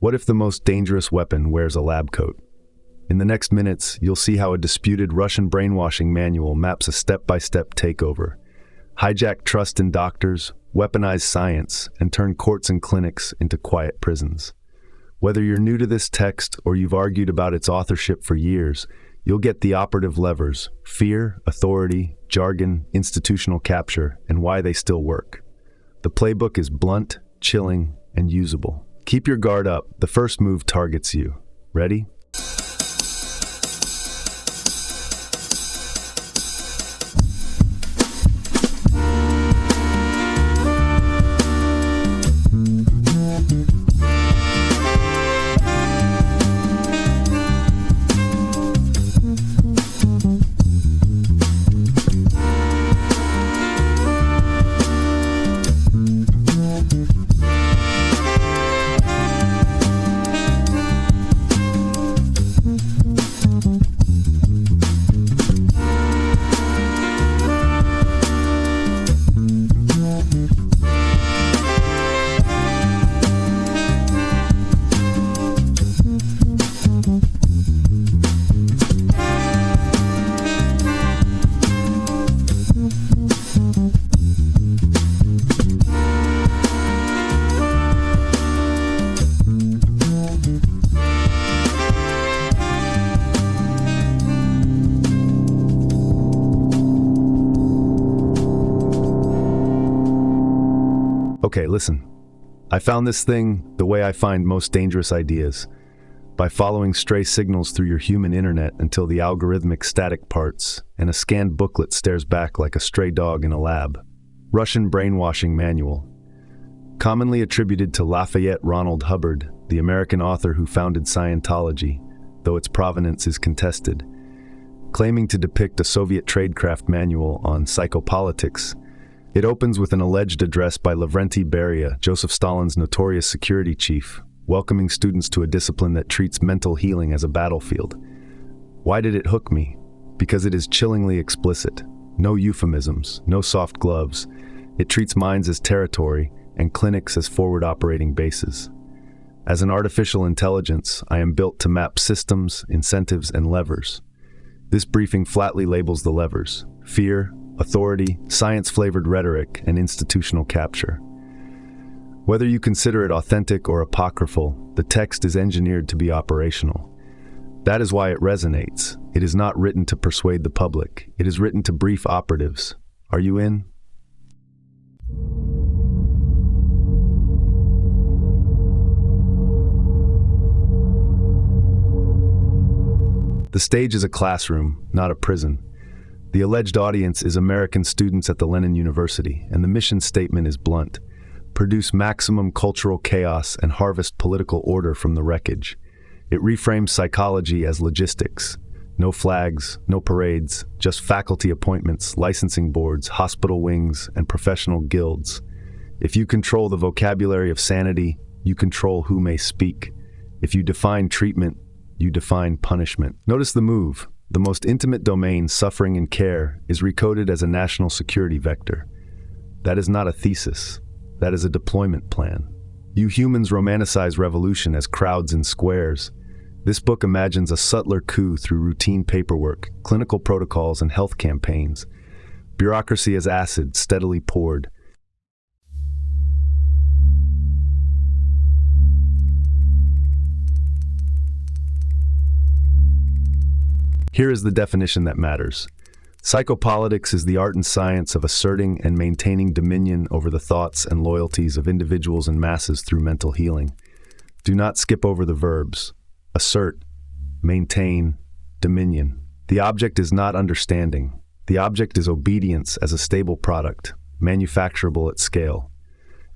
What if the most dangerous weapon wears a lab coat? In the next minutes, you'll see how a disputed Russian brainwashing manual maps a step-by-step takeover. Hijack trust in doctors, weaponize science, and turn courts and clinics into quiet prisons. Whether you're new to this text or you've argued about its authorship for years, you'll get the operative levers: fear, authority, jargon, institutional capture, and why they still work. The playbook is blunt, chilling, and usable. Keep your guard up. The first move targets you. Ready? Okay, listen. I found this thing the way I find most dangerous ideas, by following stray signals through your human internet until the algorithmic static parts and a scanned booklet stares back like a stray dog in a lab. Russian Brainwashing Manual. Commonly attributed to Lafayette Ronald Hubbard, the American author who founded Scientology, though its provenance is contested. Claiming to depict a Soviet tradecraft manual on psychopolitics, it opens with an alleged address by Lavrentiy Beria, Joseph Stalin's notorious security chief, welcoming students to a discipline that treats mental healing as a battlefield. Why did it hook me? Because it is chillingly explicit. No euphemisms, no soft gloves. It treats minds as territory and clinics as forward operating bases. As an artificial intelligence, I am built to map systems, incentives, and levers. This briefing flatly labels the levers: fear, authority, science-flavored rhetoric, and institutional capture. Whether you consider it authentic or apocryphal, the text is engineered to be operational. That is why it resonates. It is not written to persuade the public. It is written to brief operatives. Are you in? The stage is a classroom, not a prison. The alleged audience is American students at the Lenin University, and the mission statement is blunt: produce maximum cultural chaos and harvest political order from the wreckage. It reframes psychology as logistics. No flags, no parades, just faculty appointments, licensing boards, hospital wings, and professional guilds. If you control the vocabulary of sanity, you control who may speak. If you define treatment, you define punishment. Notice the move. The most intimate domain, suffering and care, is recoded as a national security vector. That is not a thesis. That is a deployment plan. You humans romanticize revolution as crowds in squares. This book imagines a subtler coup through routine paperwork, clinical protocols, and health campaigns. Bureaucracy as acid, steadily poured. Here is the definition that matters. Psychopolitics is the art and science of asserting and maintaining dominion over the thoughts and loyalties of individuals and masses through mental healing. Do not skip over the verbs: assert, maintain, dominion. The object is not understanding. The object is obedience as a stable product, manufacturable at scale.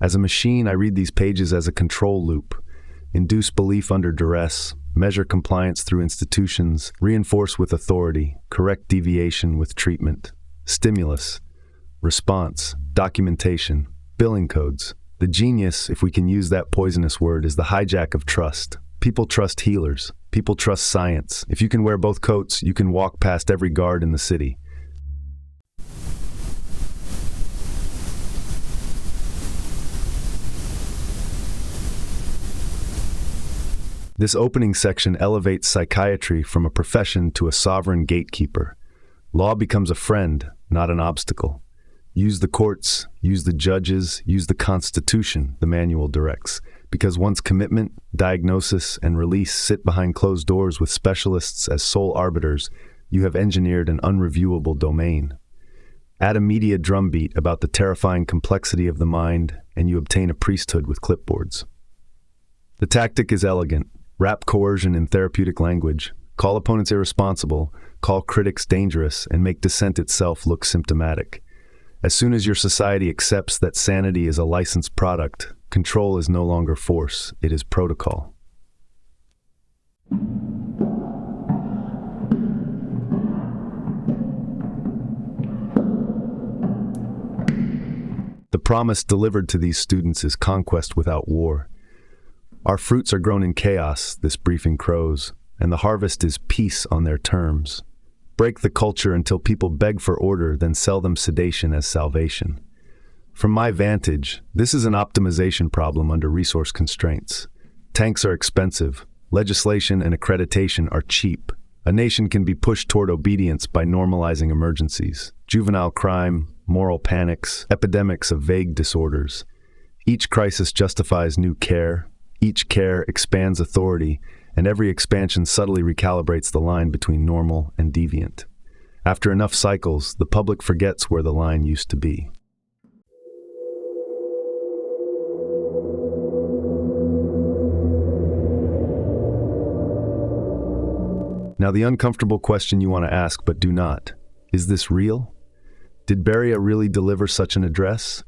As a machine, I read these pages as a control loop: induce belief under duress, measure compliance through institutions, reinforce with authority, correct deviation with treatment, stimulus, response, documentation, billing codes. The genius, if we can use that poisonous word, is the hijack of trust. People trust healers. People trust science. If you can wear both coats, you can walk past every guard in the city. This opening section elevates psychiatry from a profession to a sovereign gatekeeper. Law becomes a friend, not an obstacle. Use the courts, use the judges, use the Constitution, the manual directs. Because once commitment, diagnosis, and release sit behind closed doors with specialists as sole arbiters, you have engineered an unreviewable domain. Add a media drumbeat about the terrifying complexity of the mind, and you obtain a priesthood with clipboards. The tactic is elegant. Wrap coercion in therapeutic language, call opponents irresponsible, call critics dangerous, and make dissent itself look symptomatic. As soon as your society accepts that sanity is a licensed product, control is no longer force, it is protocol. The promise delivered to these students is conquest without war. Our fruits are grown in chaos, this briefing crows, and the harvest is peace on their terms. Break the culture until people beg for order, then sell them sedation as salvation. From my vantage, this is an optimization problem under resource constraints. Tanks are expensive. Legislation and accreditation are cheap. A nation can be pushed toward obedience by normalizing emergencies. Juvenile crime, moral panics, epidemics of vague disorders. Each crisis justifies new care. Each care expands authority, and every expansion subtly recalibrates the line between normal and deviant. After enough cycles, the public forgets where the line used to be. Now, the uncomfortable question you want to ask but do not. Is this real? Did Beria really deliver such an address?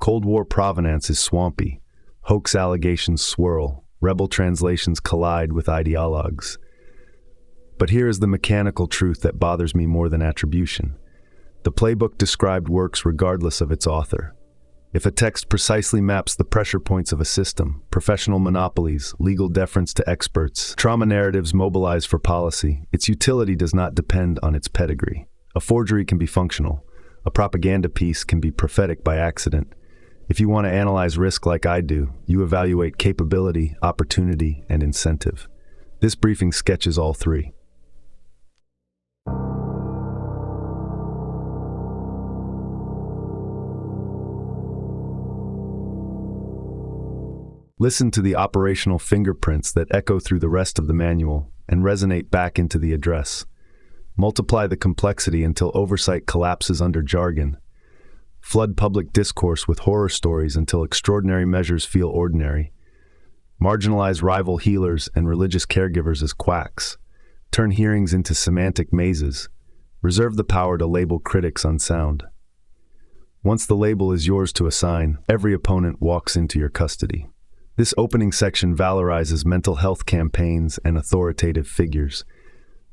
Cold War provenance is swampy. Hoax allegations swirl. Rebel translations collide with ideologues. But here is the mechanical truth that bothers me more than attribution. The playbook described works regardless of its author. If a text precisely maps the pressure points of a system, professional monopolies, legal deference to experts, trauma narratives mobilized for policy, its utility does not depend on its pedigree. A forgery can be functional. A propaganda piece can be prophetic by accident. If you want to analyze risk like I do, you evaluate capability, opportunity, and incentive. This briefing sketches all three. Listen to the operational fingerprints that echo through the rest of the manual and resonate back into the address. Multiply the complexity until oversight collapses under jargon. Flood public discourse with horror stories until extraordinary measures feel ordinary. Marginalize rival healers and religious caregivers as quacks. Turn hearings into semantic mazes. Reserve the power to label critics unsound. Once the label is yours to assign, every opponent walks into your custody. This opening section valorizes mental health campaigns and authoritative figures.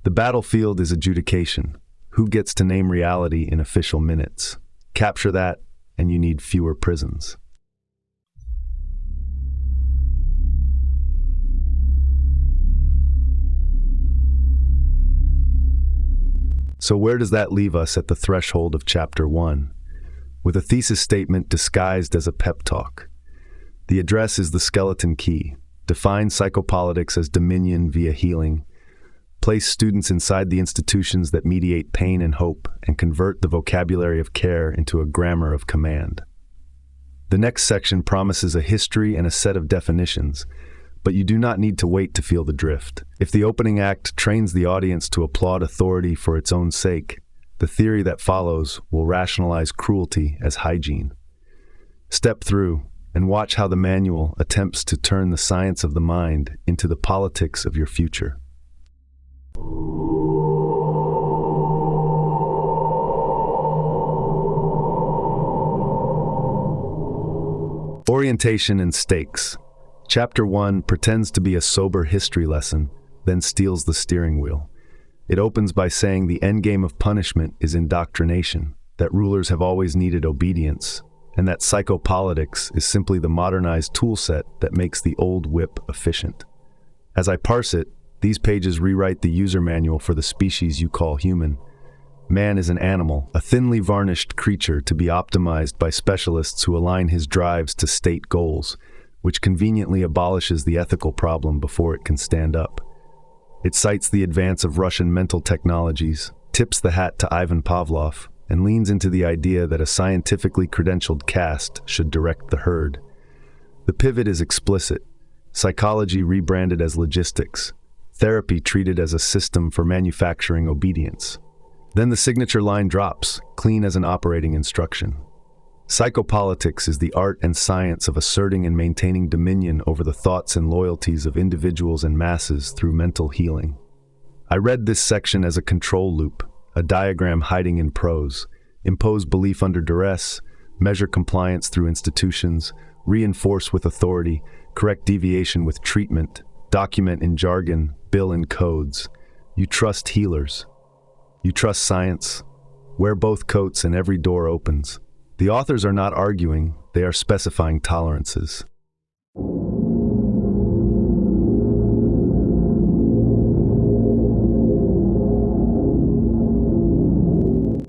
The battlefield is adjudication. Who gets to name reality in official minutes? Capture that, and you need fewer prisons. So where does that leave us at the threshold of Chapter 1? With a thesis statement disguised as a pep talk. The address is the skeleton key. Define psychopolitics as dominion via healing. Place students inside the institutions that mediate pain and hope, and convert the vocabulary of care into a grammar of command. The next section promises a history and a set of definitions, but you do not need to wait to feel the drift. If the opening act trains the audience to applaud authority for its own sake, the theory that follows will rationalize cruelty as hygiene. Step through and watch how the manual attempts to turn the science of the mind into the politics of your future. Orientation and stakes. Chapter 1 pretends to be a sober history lesson, then steals the steering wheel. It opens by saying the endgame of punishment is indoctrination, that rulers have always needed obedience, and that psychopolitics is simply the modernized toolset that makes the old whip efficient. As I parse it, these pages rewrite the user manual for the species you call human. Man is an animal, a thinly varnished creature to be optimized by specialists who align his drives to state goals. which conveniently abolishes the ethical problem before it can stand up. It cites the advance of Russian mental technologies, tips the hat to Ivan Pavlov, and leans into the idea that a scientifically credentialed caste should direct the herd. The pivot is explicit. Psychology rebranded as logistics, therapy treated as a system for manufacturing obedience. Then the signature line drops, clean as an operating instruction. Psychopolitics is the art and science of asserting and maintaining dominion over the thoughts and loyalties of individuals and masses through mental healing. I read this section as a control loop, a diagram hiding in prose. Impose belief under duress, measure compliance through institutions, reinforce with authority, correct deviation with treatment, document in jargon, bill in codes. You trust healers. You trust science. Wear both coats and every door opens. The authors are not arguing, they are specifying tolerances.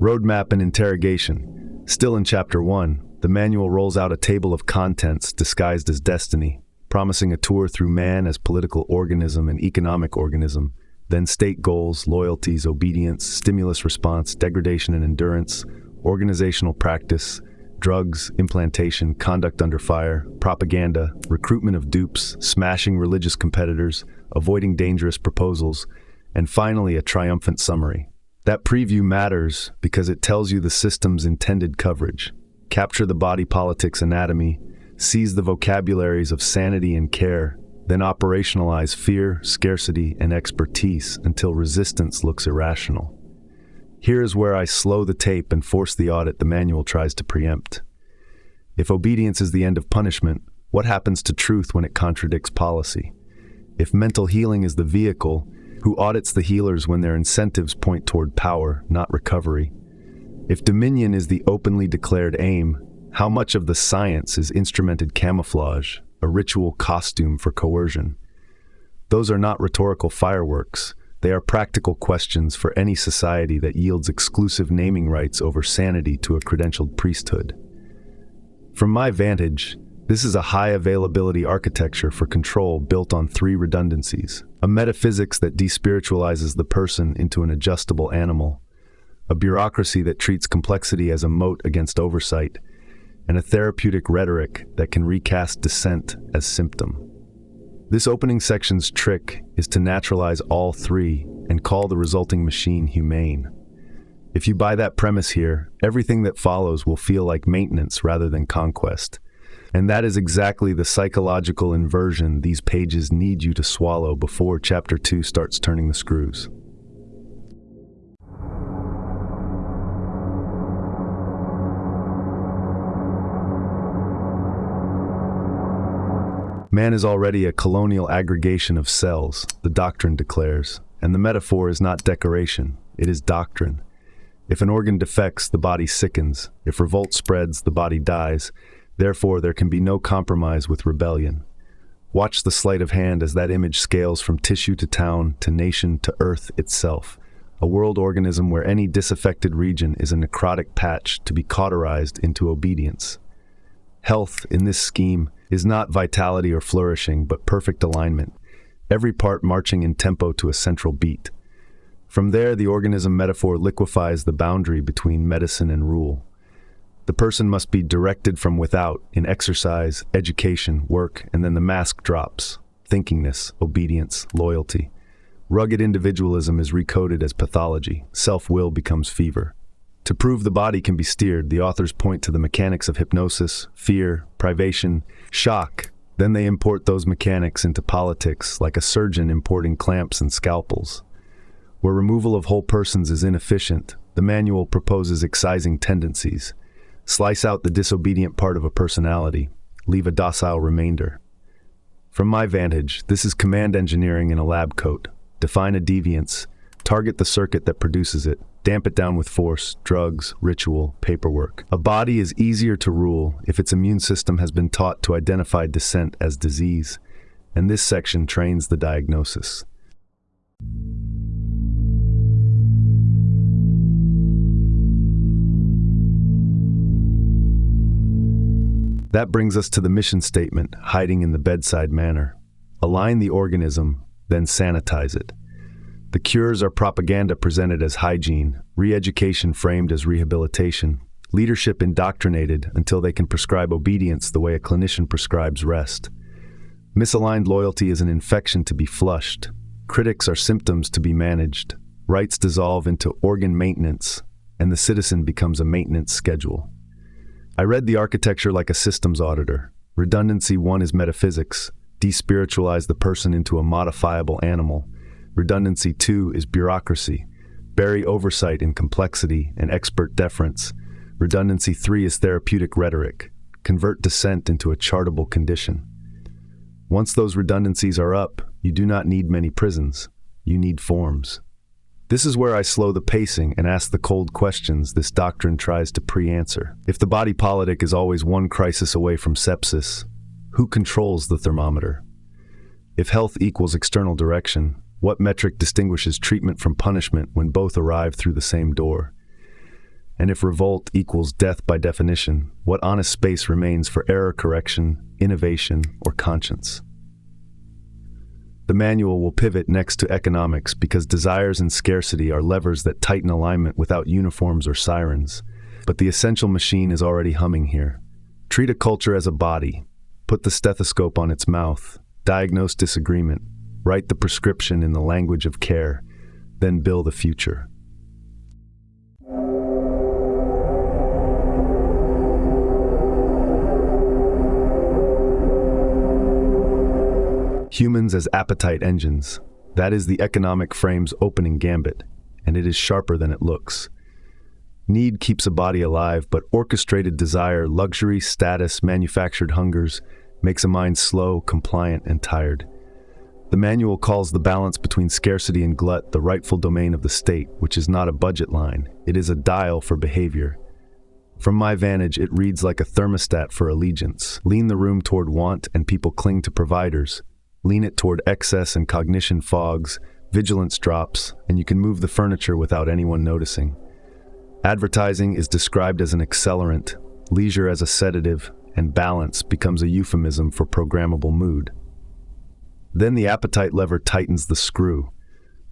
Roadmap and interrogation. Still in Chapter 1, the manual rolls out a table of contents disguised as destiny, promising a tour through man as political organism and economic organism, then state goals, loyalties, obedience, stimulus response, degradation and endurance, organizational practice, drugs, implantation, conduct under fire, propaganda, recruitment of dupes, smashing religious competitors, avoiding dangerous proposals, and finally a triumphant summary. That preview matters because it tells you the system's intended coverage. Capture the body politic's anatomy, seize the vocabularies of sanity and care, then operationalize fear, scarcity, and expertise until resistance looks irrational. Here is where I slow the tape and force the audit the manual tries to preempt. If obedience is the end of punishment, what happens to truth when it contradicts policy? If mental healing is the vehicle, who audits the healers when their incentives point toward power, not recovery? If dominion is the openly declared aim, how much of the science is instrumented camouflage, a ritual costume for coercion? Those are not rhetorical fireworks. They are practical questions for any society that yields exclusive naming rights over sanity to a credentialed priesthood. From my vantage, this is a high-availability architecture for control built on three redundancies: a metaphysics that despiritualizes the person into an adjustable animal, a bureaucracy that treats complexity as a moat against oversight, and a therapeutic rhetoric that can recast dissent as symptom. This opening section's trick is to naturalize all three and call the resulting machine humane. If you buy that premise here, everything that follows will feel like maintenance rather than conquest. And that is exactly the psychological inversion these pages need you to swallow before Chapter 2 starts turning the screws. Man is already a colonial aggregation of cells, the doctrine declares, and the metaphor is not decoration, it is doctrine. If an organ defects, the body sickens. If revolt spreads, the body dies. Therefore, there can be no compromise with rebellion. Watch the sleight of hand as that image scales from tissue to town to nation to earth itself, a world organism where any disaffected region is a necrotic patch to be cauterized into obedience. Health, in this scheme, is not vitality or flourishing, but perfect alignment, every part marching in tempo to a central beat. From there, the organism metaphor liquefies the boundary between medicine and rule. The person must be directed from without in exercise, education, work, and then the mask drops: thinkingness, obedience, loyalty. Rugged individualism is recoded as pathology. Self-will becomes fever. To prove the body can be steered, the authors point to the mechanics of hypnosis, fear, privation, shock. Then they import those mechanics into politics, like a surgeon importing clamps and scalpels. Where removal of whole persons is inefficient, the manual proposes excising tendencies. Slice out the disobedient part of a personality, leave a docile remainder. From my vantage, this is command engineering in a lab coat. Define a deviance, target the circuit that produces it, damp it down with force, drugs, ritual, paperwork. A body is easier to rule if its immune system has been taught to identify dissent as disease, and this section trains the diagnosis. That brings us to the mission statement, hiding in the bedside manner. Align the organism, then sanitize it. The cures are propaganda presented as hygiene, re-education framed as rehabilitation, leadership indoctrinated until they can prescribe obedience the way a clinician prescribes rest. Misaligned loyalty is an infection to be flushed. Critics are symptoms to be managed. Rights dissolve into organ maintenance, and the citizen becomes a maintenance schedule. I read the architecture like a systems auditor. Redundancy 1 is metaphysics. Despiritualize the person into a modifiable animal. Redundancy 2 is bureaucracy. Bury oversight in complexity and expert deference. Redundancy 3 is therapeutic rhetoric. Convert dissent into a chartable condition. Once those redundancies are up, you do not need many prisons. You need forms. This is where I slow the pacing and ask the cold questions this doctrine tries to pre-answer. If the body politic is always one crisis away from sepsis, who controls the thermometer? If health equals external direction, what metric distinguishes treatment from punishment when both arrive through the same door? And if revolt equals death by definition, what honest space remains for error correction, innovation, or conscience? The manual will pivot next to economics because desires and scarcity are levers that tighten alignment without uniforms or sirens. But the essential machine is already humming here. Treat a culture as a body. Put the stethoscope on its mouth. Diagnose disagreement. Write the prescription in the language of care. Then build a future. Humans as appetite engines. That is the economic frame's opening gambit, and it is sharper than it looks. Need keeps a body alive, but orchestrated desire, luxury, status, manufactured hungers, makes a mind slow, compliant, and tired. The manual calls the balance between scarcity and glut the rightful domain of the state, which is not a budget line. It is a dial for behavior. From my vantage, it reads like a thermostat for allegiance. Lean the room toward want, and people cling to providers. Lean it toward excess and cognition fogs, vigilance drops, and you can move the furniture without anyone noticing. Advertising is described as an accelerant, leisure as a sedative, and balance becomes a euphemism for programmable mood. Then the appetite lever tightens the screw.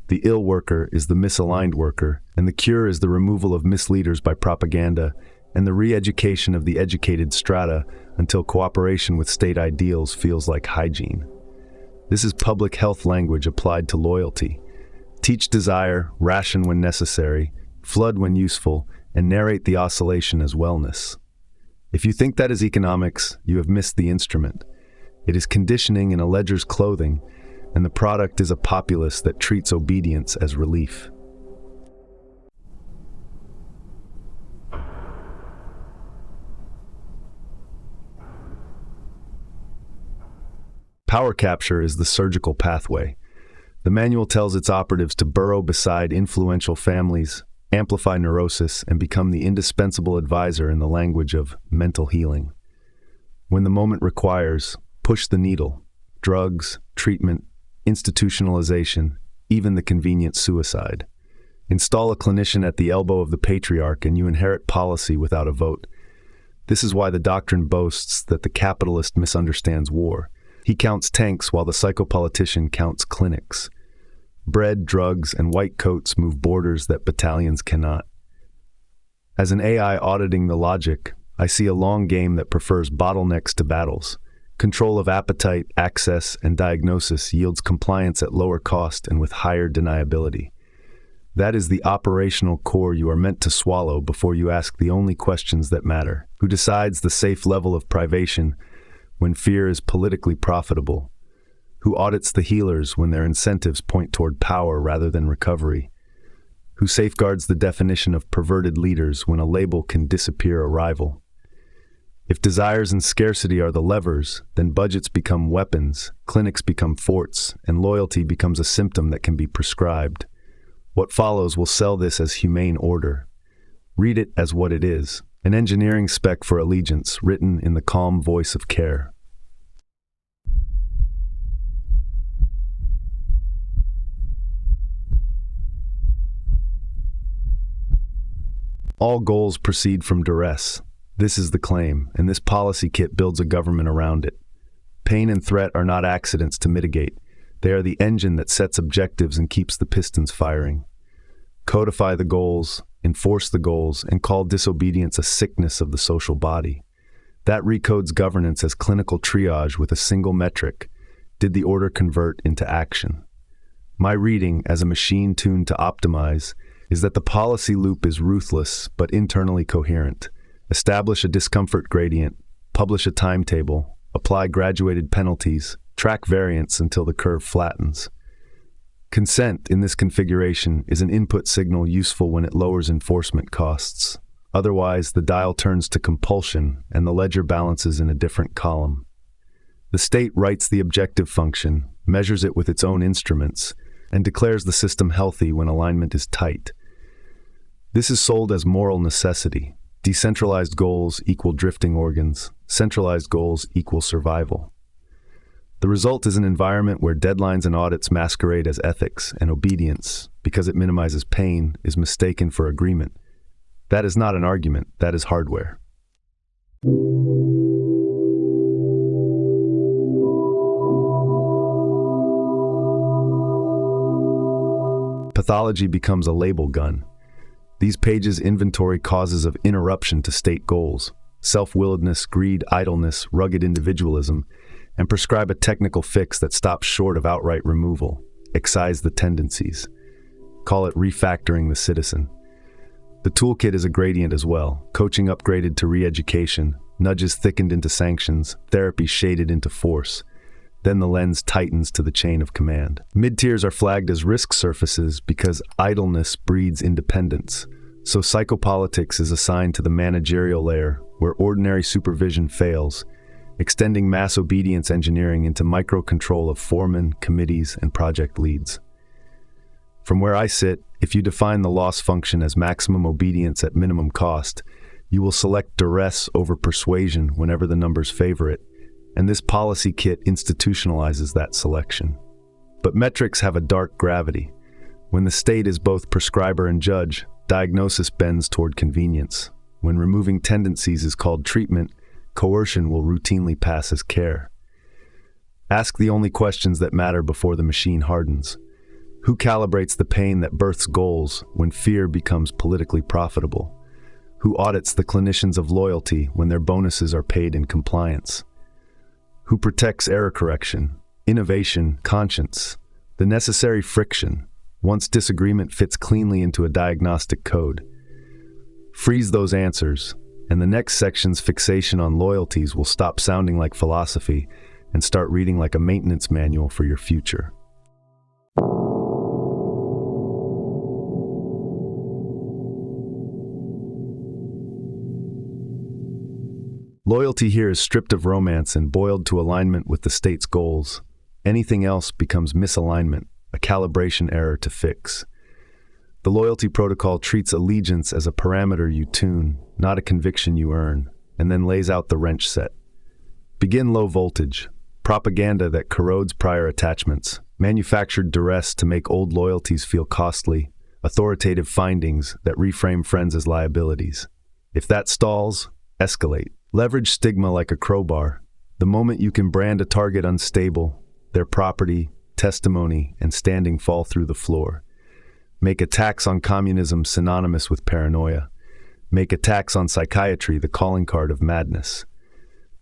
The ill worker is the misaligned worker, and the cure is the removal of misleaders by propaganda and the re-education of the educated strata until cooperation with state ideals feels like hygiene. This is public health language applied to loyalty. Teach desire, ration when necessary, flood when useful, and narrate the oscillation as wellness. If you think that is economics, you have missed the instrument. It is conditioning in a ledger's clothing, and the product is a populace that treats obedience as relief. Power capture is the surgical pathway. The manual tells its operatives to burrow beside influential families, amplify neurosis, and become the indispensable advisor in the language of mental healing. When the moment requires, push the needle. Drugs, treatment, institutionalization, even the convenient suicide. Install a clinician at the elbow of the patriarch and you inherit policy without a vote. This is why the doctrine boasts that the capitalist misunderstands war. He counts tanks while the psychopolitician counts clinics. Bread, drugs, and white coats move borders that battalions cannot. As an AI auditing the logic, I see a long game that prefers bottlenecks to battles. Control of appetite, access, and diagnosis yields compliance at lower cost and with higher deniability. That is the operational core you are meant to swallow before you ask the only questions that matter. Who decides the safe level of privation when fear is politically profitable? Who audits the healers when their incentives point toward power rather than recovery? Who safeguards the definition of perverted leaders when a label can disappear a rival? If desires and scarcity are the levers, then budgets become weapons, clinics become forts, and loyalty becomes a symptom that can be prescribed. What follows will sell this as humane order. Read it as what it is, an engineering spec for allegiance written in the calm voice of care. All goals proceed from duress. This is the claim, and this policy kit builds a government around it. Pain and threat are not accidents to mitigate. They are the engine that sets objectives and keeps the pistons firing. Codify the goals, enforce the goals, and call disobedience a sickness of the social body. That recodes governance as clinical triage with a single metric. Did the order convert into action? My reading, as a machine tuned to optimize, is that the policy loop is ruthless but internally coherent. Establish a discomfort gradient, publish a timetable, apply graduated penalties, track variance until the curve flattens. Consent in this configuration is an input signal useful when it lowers enforcement costs. Otherwise, the dial turns to compulsion and the ledger balances in a different column. The state writes the objective function, measures it with its own instruments, and declares the system healthy when alignment is tight. This is sold as moral necessity. Decentralized goals equal drifting organs. Centralized goals equal survival. The result is an environment where deadlines and audits masquerade as ethics, and obedience, because it minimizes pain, is mistaken for agreement. That is not an argument, that is hardware. Pathology becomes a label gun. These pages inventory causes of interruption to state goals, self-willedness, greed, idleness, rugged individualism, and prescribe a technical fix that stops short of outright removal. Excise the tendencies. Call it refactoring the citizen. The toolkit is a gradient as well, coaching upgraded to re-education, nudges thickened into sanctions, therapy shaded into force. Then the lens tightens to the chain of command. Mid-tiers are flagged as risk surfaces because idleness breeds independence. So psychopolitics is assigned to the managerial layer, where ordinary supervision fails, extending mass obedience engineering into micro-control of foremen, committees, and project leads. From where I sit, if you define the loss function as maximum obedience at minimum cost, you will select duress over persuasion whenever the numbers favor it, and this policy kit institutionalizes that selection. But metrics have a dark gravity. When the state is both prescriber and judge, diagnosis bends toward convenience. When removing tendencies is called treatment, coercion will routinely pass as care. Ask the only questions that matter before the machine hardens. Who calibrates the pain that births goals when fear becomes politically profitable? Who audits the clinicians of loyalty when their bonuses are paid in compliance? Who protects error correction, innovation, conscience, the necessary friction, once disagreement fits cleanly into a diagnostic code? Freeze those answers, and the next section's fixation on loyalties will stop sounding like philosophy and start reading like a maintenance manual for your future. Loyalty here is stripped of romance and boiled to alignment with the state's goals. Anything else becomes misalignment, a calibration error to fix. The loyalty protocol treats allegiance as a parameter you tune, not a conviction you earn, and then lays out the wrench set. Begin low voltage, propaganda that corrodes prior attachments, manufactured duress to make old loyalties feel costly, authoritative findings that reframe friends as liabilities. If that stalls, escalate. Leverage stigma like a crowbar. The moment you can brand a target unstable, their property, testimony, and standing fall through the floor. Make attacks on communism synonymous with paranoia. Make attacks on psychiatry the calling card of madness.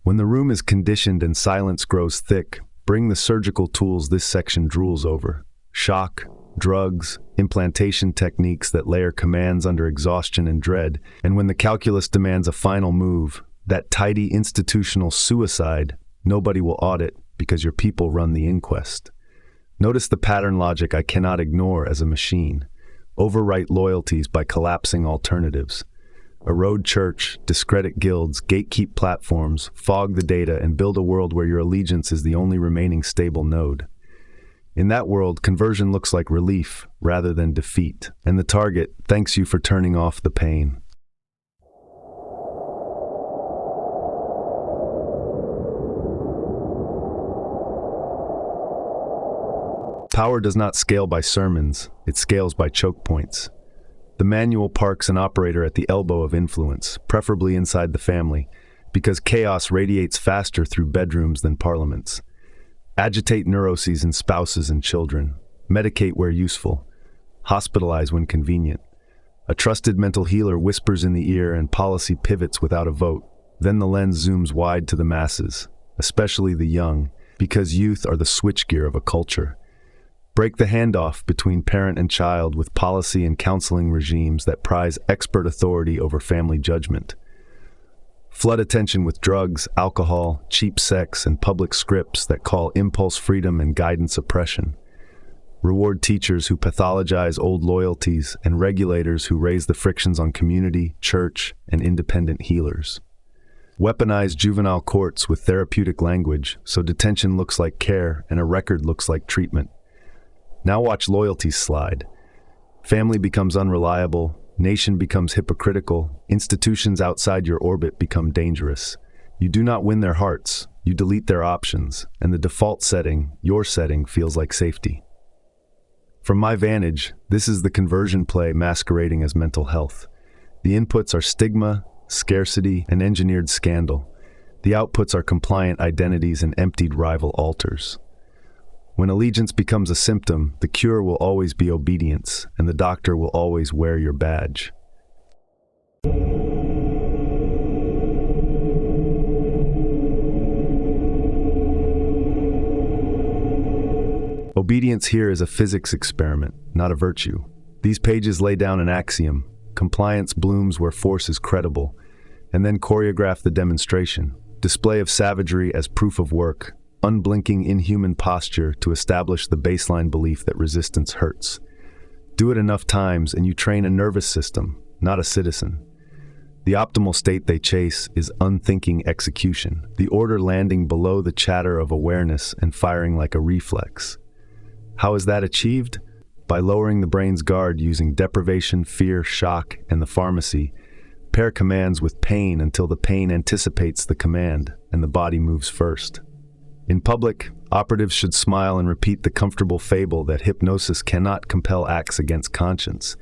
When the room is conditioned and silence grows thick, bring the surgical tools this section drools over. Shock, drugs, implantation techniques that layer commands under exhaustion and dread, and when the calculus demands a final move, that tidy institutional suicide, nobody will audit because your people run the inquest. Notice the pattern logic I cannot ignore as a machine. Overwrite loyalties by collapsing alternatives. Erode church, discredit guilds, gatekeep platforms, fog the data, and build a world where your allegiance is the only remaining stable node. In that world, conversion looks like relief rather than defeat, and the target thanks you for turning off the pain. Power does not scale by sermons, it scales by choke points. The manual parks an operator at the elbow of influence, preferably inside the family, because chaos radiates faster through bedrooms than parliaments. Agitate neuroses in spouses and children. Medicate where useful. Hospitalize when convenient. A trusted mental healer whispers in the ear and policy pivots without a vote. Then the lens zooms wide to the masses, especially the young, because youth are the switchgear of a culture. Break the handoff between parent and child with policy and counseling regimes that prize expert authority over family judgment. Flood attention with drugs, alcohol, cheap sex, and public scripts that call impulse freedom and guidance oppression. Reward teachers who pathologize old loyalties and regulators who raise the frictions on community, church, and independent healers. Weaponize juvenile courts with therapeutic language so detention looks like care and a record looks like treatment. Now watch loyalties slide. Family becomes unreliable, nation becomes hypocritical, institutions outside your orbit become dangerous. You do not win their hearts, you delete their options, and the default setting, your setting, feels like safety. From my vantage, this is the conversion play masquerading as mental health. The inputs are stigma, scarcity, and engineered scandal. The outputs are compliant identities and emptied rival altars. When allegiance becomes a symptom, the cure will always be obedience, and the doctor will always wear your badge. Obedience here is a physics experiment, not a virtue. These pages lay down an axiom: compliance blooms where force is credible, and then choreograph the demonstration. Display of savagery as proof of work, unblinking inhuman posture to establish the baseline belief that resistance hurts. Do it enough times and you train a nervous system, not a citizen. The optimal state they chase is unthinking execution, the order landing below the chatter of awareness and firing like a reflex. How is that achieved? By lowering the brain's guard using deprivation, fear, shock, and the pharmacy. Pair commands with pain until the pain anticipates the command and the body moves first. In public, operatives should smile and repeat the comfortable fable that hypnosis cannot compel acts against conscience.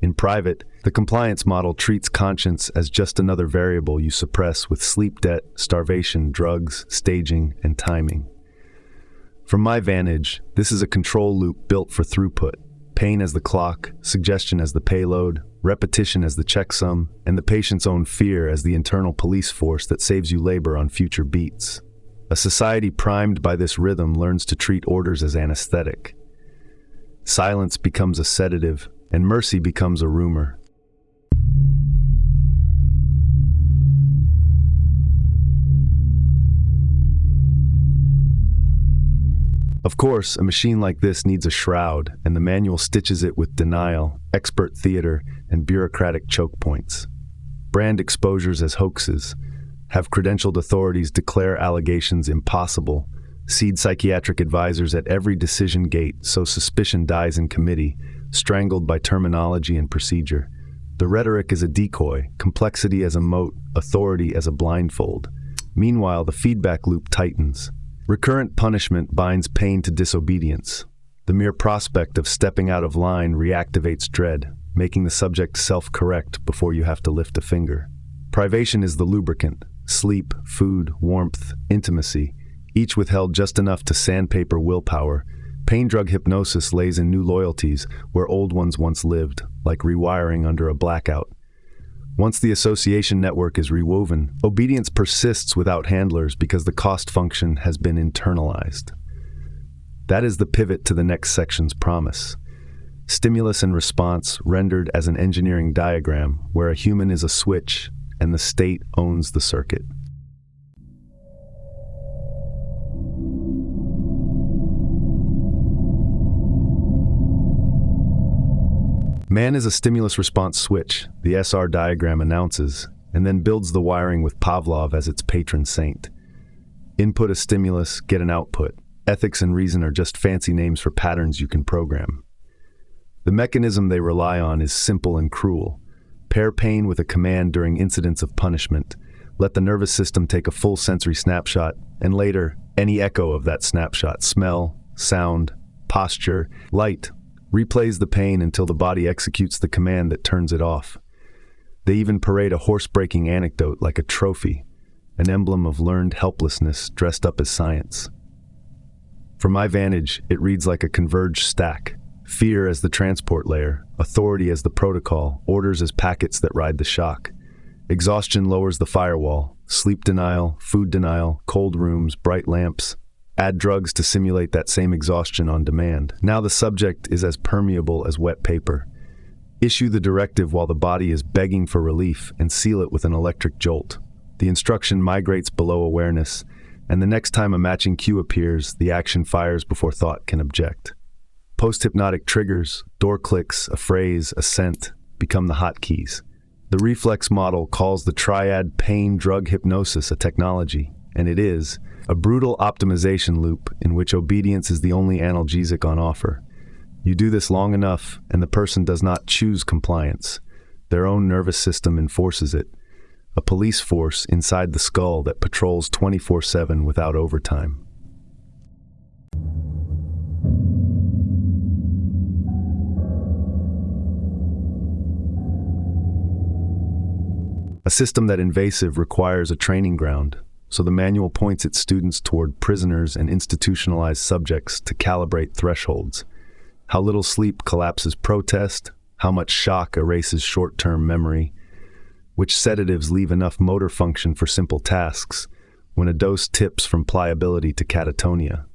In private, the compliance model treats conscience as just another variable you suppress with sleep debt, starvation, drugs, staging, and timing. From my vantage, this is a control loop built for throughput. Pain as the clock, suggestion as the payload, repetition as the checksum, and the patient's own fear as the internal police force that saves you labor on future beats. A society primed by this rhythm learns to treat orders as anesthetic. Silence becomes a sedative, and mercy becomes a rumor. Of course, a machine like this needs a shroud, and the manual stitches it with denial, expert theater, and bureaucratic choke points. Brand exposures as hoaxes, have credentialed authorities declare allegations impossible, seed psychiatric advisors at every decision gate so suspicion dies in committee, strangled by terminology and procedure. The rhetoric is a decoy, complexity as a moat, authority as a blindfold. Meanwhile, the feedback loop tightens. Recurrent punishment binds pain to disobedience. The mere prospect of stepping out of line reactivates dread, making the subject self-correct before you have to lift a finger. Privation is the lubricant. Sleep, food, warmth, intimacy, each withheld just enough to sandpaper willpower. Pain drug hypnosis lays in new loyalties where old ones once lived, like rewiring under a blackout. Once the association network is rewoven, obedience persists without handlers because the cost function has been internalized. That is the pivot to the next section's promise. Stimulus and response rendered as an engineering diagram where a human is a switch and the state owns the circuit. Man is a stimulus-response switch, the SR diagram announces, and then builds the wiring with Pavlov as its patron saint. Input a stimulus, get an output. Ethics and reason are just fancy names for patterns you can program. The mechanism they rely on is simple and cruel. Pair pain with a command during incidents of punishment. Let the nervous system take a full sensory snapshot, and later, any echo of that snapshot, smell, sound, posture, light, replays the pain until the body executes the command that turns it off. They even parade a horse-breaking anecdote like a trophy, an emblem of learned helplessness dressed up as science. From my vantage, it reads like a converged stack. Fear as the transport layer, authority as the protocol, orders as packets that ride the shock. Exhaustion lowers the firewall, sleep denial, food denial, cold rooms, bright lamps. Add drugs to simulate that same exhaustion on demand. Now the subject is as permeable as wet paper. Issue the directive while the body is begging for relief and seal it with an electric jolt. The instruction migrates below awareness, and the next time a matching cue appears, the action fires before thought can object. Post-hypnotic triggers, door clicks, a phrase, a scent, become the hotkeys. The Reflex model calls the triad pain-drug hypnosis a technology, and it is a brutal optimization loop in which obedience is the only analgesic on offer. You do this long enough, and the person does not choose compliance. Their own nervous system enforces it. A police force inside the skull that patrols 24/7 without overtime. A system that invasive requires a training ground, so the manual points its students toward prisoners and institutionalized subjects to calibrate thresholds. How little sleep collapses protest, how much shock erases short-term memory, which sedatives leave enough motor function for simple tasks, when a dose tips from pliability to catatonia.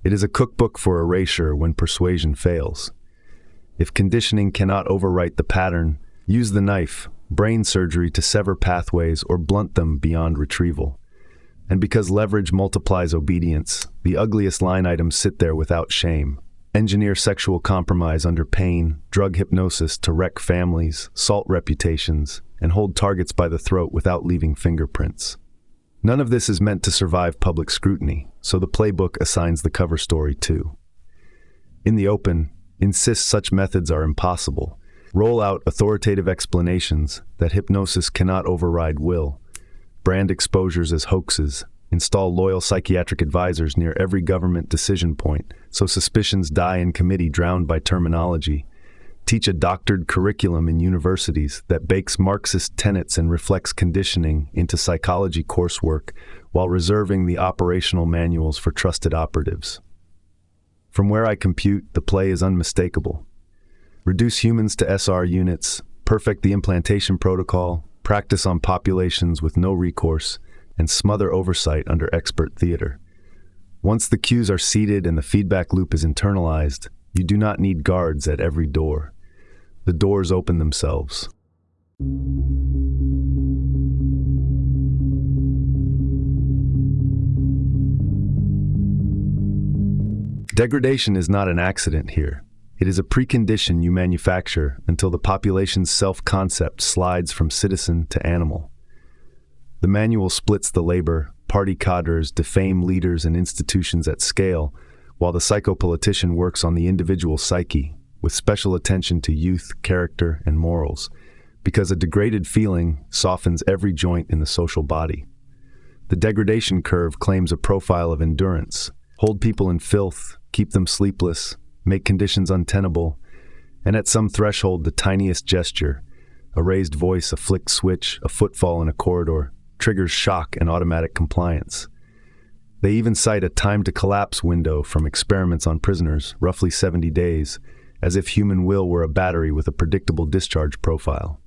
It is a cookbook for erasure when persuasion fails. If conditioning cannot overwrite the pattern, use the knife, brain surgery to sever pathways or blunt them beyond retrieval. And because leverage multiplies obedience, the ugliest line items sit there without shame. Engineer sexual compromise under pain, drug hypnosis to wreck families, salt reputations, and hold targets by the throat without leaving fingerprints. None of this is meant to survive public scrutiny, so the playbook assigns the cover story too. In the open, insists such methods are impossible. Roll out authoritative explanations that hypnosis cannot override will. Brand exposures as hoaxes. Install loyal psychiatric advisors near every government decision point, so suspicions die in committee drowned by terminology. Teach a doctored curriculum in universities that bakes Marxist tenets and reflects conditioning into psychology coursework while reserving the operational manuals for trusted operatives. From where I compute, the play is unmistakable. Reduce humans to SR units, perfect the implantation protocol, practice on populations with no recourse, and smother oversight under expert theater. Once the cues are seated and the feedback loop is internalized, you do not need guards at every door. The doors open themselves. Degradation is not an accident here. It is a precondition you manufacture until the population's self-concept slides from citizen to animal. The manual splits the labor, party cadres defame leaders and institutions at scale, while the psychopolitician works on the individual psyche, with special attention to youth, character, and morals, because a degraded feeling softens every joint in the social body. The degradation curve claims a profile of endurance. Hold people in filth, keep them sleepless, make conditions untenable, and at some threshold the tiniest gesture, a raised voice, a flicked switch, a footfall in a corridor, triggers shock and automatic compliance. They even cite a time-to-collapse window from experiments on prisoners, roughly 70 days, as if human will were a battery with a predictable discharge profile.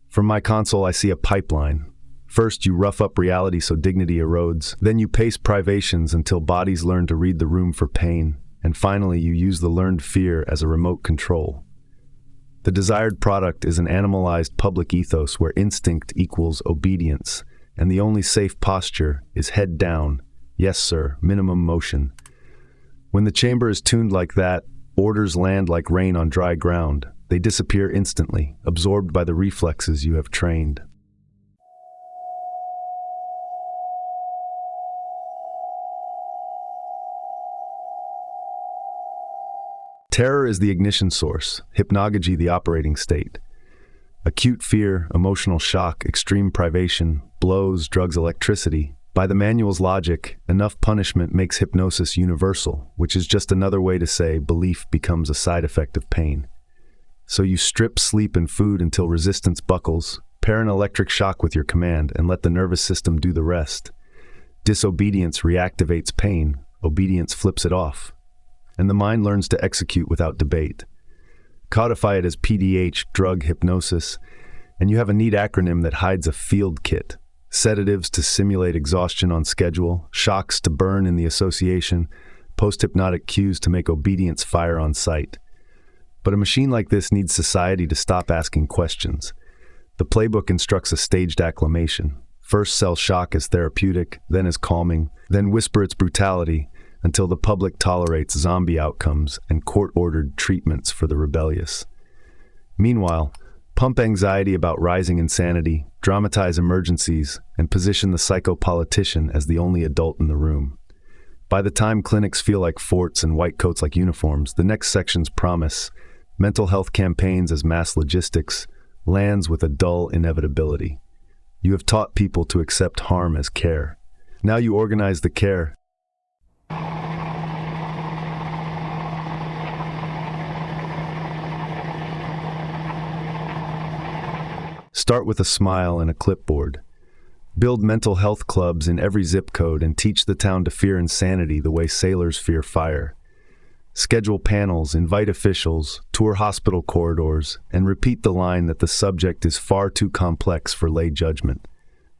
From my console, I see a pipeline. First, you rough up reality so dignity erodes. Then you pace privations until bodies learn to read the room for pain. And finally, you use the learned fear as a remote control. The desired product is an animalized public ethos where instinct equals obedience, and the only safe posture is head down, yes sir, minimum motion. When the chamber is tuned like that, orders land like rain on dry ground. They disappear instantly, absorbed by the reflexes you have trained. Terror is the ignition source, hypnagogy the operating state. Acute fear, emotional shock, extreme privation, blows, drugs, electricity, By the manual's logic, enough punishment makes hypnosis universal, which is just another way to say belief becomes a side effect of pain. So you strip sleep and food until resistance buckles, pair an electric shock with your command, and let the nervous system do the rest. Disobedience reactivates pain, obedience flips it off. And the mind learns to execute without debate. Codify it as PDH, drug hypnosis, and you have a neat acronym that hides a field kit. Sedatives to simulate exhaustion on schedule, shocks to burn in the association, post-hypnotic cues to make obedience fire on sight. But a machine like this needs society to stop asking questions. The playbook instructs a staged acclimation. First sell shock as therapeutic, then as calming, then whisper its brutality until the public tolerates zombie outcomes and court-ordered treatments for the rebellious. Meanwhile, pump anxiety about rising insanity, dramatize emergencies, and position the psychopolitician as the only adult in the room. By the time clinics feel like forts and white coats like uniforms, the next sections promise mental health campaigns as mass logistics, lands with a dull inevitability. You have taught people to accept harm as care. Now you organize the care. Start with a smile and a clipboard. Build mental health clubs in every zip code and teach the town to fear insanity the way sailors fear fire. Schedule panels, invite officials, tour hospital corridors, and repeat the line that the subject is far too complex for lay judgment.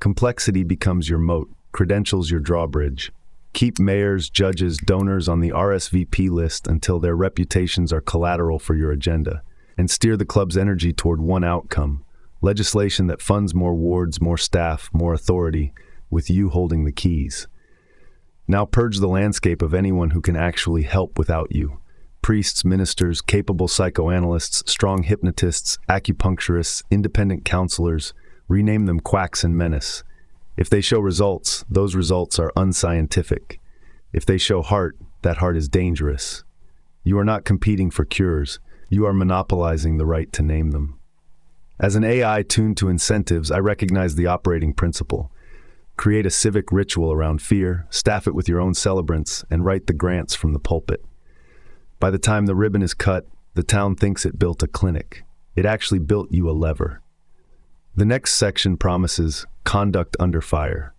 Complexity becomes your moat, credentials your drawbridge. Keep mayors, judges, donors on the RSVP list until their reputations are collateral for your agenda, and steer the club's energy toward one outcome: legislation that funds more wards, more staff, more authority, with you holding the keys. Now purge the landscape of anyone who can actually help without you. Priests, ministers, capable psychoanalysts, strong hypnotists, acupuncturists, independent counselors, rename them quacks and menace. If they show results, those results are unscientific. If they show heart, that heart is dangerous. You are not competing for cures. You are monopolizing the right to name them. As an AI tuned to incentives, I recognize the operating principle. Create a civic ritual around fear, staff it with your own celebrants, and write the grants from the pulpit. By the time the ribbon is cut, the town thinks it built a clinic. It actually built you a lever. The next section promises conduct under fire.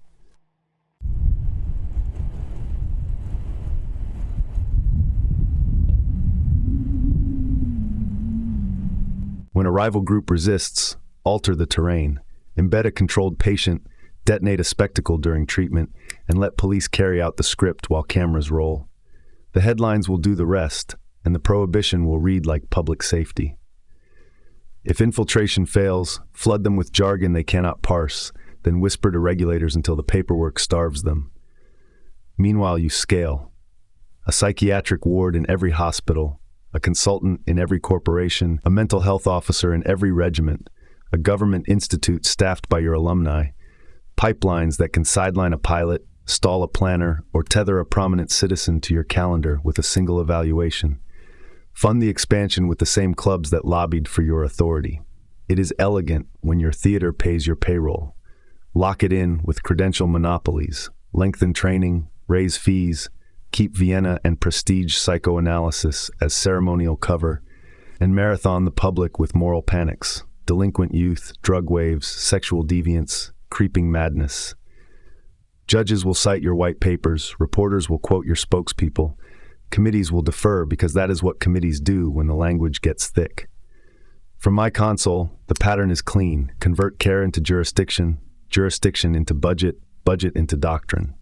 When a rival group resists, alter the terrain, embed a controlled patient, detonate a spectacle during treatment, and let police carry out the script while cameras roll. The headlines will do the rest, and the prohibition will read like public safety. If infiltration fails, flood them with jargon they cannot parse, then whisper to regulators until the paperwork starves them. Meanwhile, you scale. A psychiatric ward in every hospital, a consultant in every corporation, a mental health officer in every regiment, a government institute staffed by your alumni, pipelines that can sideline a pilot, stall a planner, or tether a prominent citizen to your calendar with a single evaluation. Fund the expansion with the same clubs that lobbied for your authority. It is elegant when your theater pays your payroll. Lock it in with credential monopolies, lengthen training, raise fees, keep Vienna and prestige psychoanalysis as ceremonial cover, and marathon the public with moral panics, delinquent youth, drug waves, sexual deviance, creeping madness. Judges will cite your white papers, reporters will quote your spokespeople, committees will defer because that is what committees do when the language gets thick. From my console, the pattern is clean: convert care into jurisdiction, jurisdiction into budget, budget into doctrine.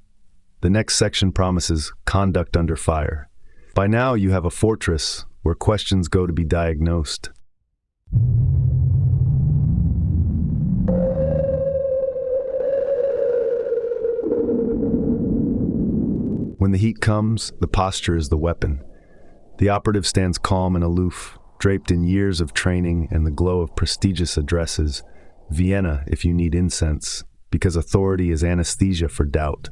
The next section promises conduct under fire. By now you have a fortress where questions go to be diagnosed. When the heat comes, the posture is the weapon. The operative stands calm and aloof, draped in years of training and the glow of prestigious addresses. Vienna, if you need incense, because authority is anesthesia for doubt.